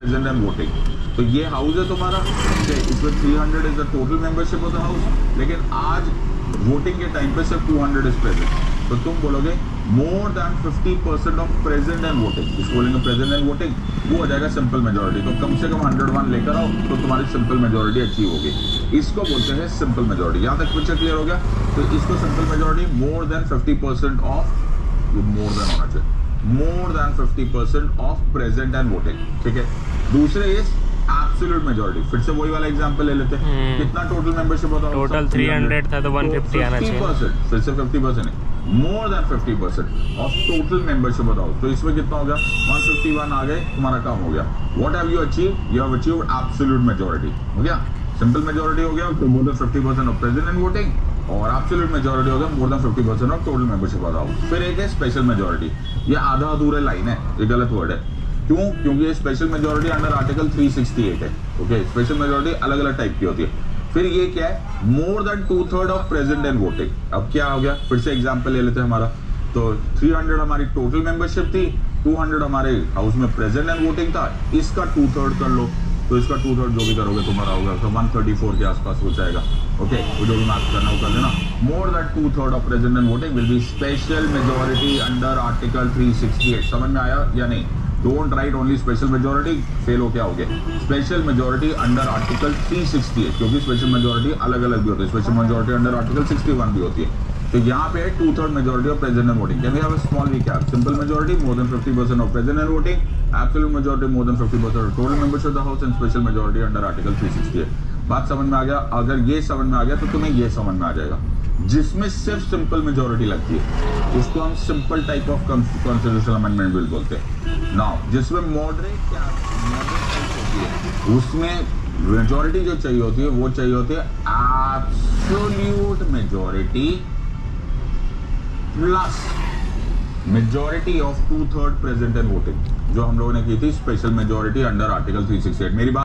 Present and voting. तो ये house है तुम्हारा, इसमें 300 is the total membership of the house, लेकिन आज वोटिंग के टाइम पे सिर्फ 200 इज प्रेजेंट। तो तुम बोलोगे मोर than 50% of present and voting, इसको बोलेंगे प्रेजेंट एंड वोटिंग, वो हो जाएगा सिंपल मेजोरिटी। तो कम से कम 101 लेकर आओ तो तुम्हारी सिंपल मेजोरिटी अचीव होगी। इसको बोलते हैं सिंपल मेजोरिटी। यहाँ तक पिक्चर क्लियर हो गया? तो इसको simple majority more than 50% of, more than होना चाहिए, मोर than 50% of present and voting, ठीक है। दूसरे इज एब्सोल्यूट मेजोरिटी। फिर से वही वाला एग्जांपल ले लेते हैं। कितना टोटल मेंबरशिप होता है? टोटल 300 था तो 150 आना चाहिए। 50%, फिर से 50% है, मोर देन 50% ऑफ टोटल मेंबरशिप बताओ। तो इसमें कितना हो गया? 151 आ गए, तुम्हारा काम हो गया। What have you achieve? You have achieved absolute majority. हो गया, सिंपल मेजोरिटी हो गया, तो मोर than 50% of present and voting, और एब्सोल्यूट मेजोरिटी हो गया मोर देन 50% ऑफ टोटल मेंबरशिप बताओ। फिर एक है स्पेशल मेजोरिटी। ये आधा अधूरे लाइन है, ये गलत वर्ड है। क्यों? क्योंकि ये स्पेशल मेजोरिटी अंडर आर्टिकल 368 है। ओके, स्पेशल मेजोरिटी अलग अलग टाइप की होती है। फिर ये क्या है? More than 2/3 of present and voting. अब क्या हो गया? फिर से एग्जांपल ले लेते हैं हमारा। तो 300 हमारी टोटल मेंबरशिप थी, 200 हमारे हाउस में प्रेजेंट एंड वोटिंग था, इसका 2/3 कर लो। तो इसका 2/3 जो भी करोगे तुम्हारा होगा, तो 134 के आसपास हो जाएगा। ओके, वो जो भी मार्क्स करना वो कर लेना। More than 2/3 of present and voting will be special majority under article 368। समझ में आया या नहीं? Don't write only special majority, fail हो क्या हो गया? स्पेशल मेजोरिटी अंडर आर्टिकल 368, क्योंकि स्पेशल मेजोरिटी अलग अलग भी होती है। स्पेशल मेजोरिटी अंडर आर्टिकल 61 भी होती है। तो यहाँ पे है 2/3 majority of present and voting. Can we have a small recap? Simple majority more than 50% of present and voting, absolute majority more than 50% of total membership of the house, and special majority under article 368। बात समझ में आ गया? अगर ये समझ में आ गया तो तुम्हें ये समझ में आ जाएगा। जिसमें सिर्फ सिंपल मेजोरिटी लगती है उसको हम simple type of constitutional amendment bill बोलते हैं। नाउ जिसमें मॉडरेट क्या टाइप होती है, उसमें मेजोरिटी जो चाहिए होती है वो चाहिए होती है absolute majority plus majority of 2/3 present and voting, जो हम लोगों ने की थी स्पेशल मेजोरिटी अंडर आर्टिकल 368। मेरी बात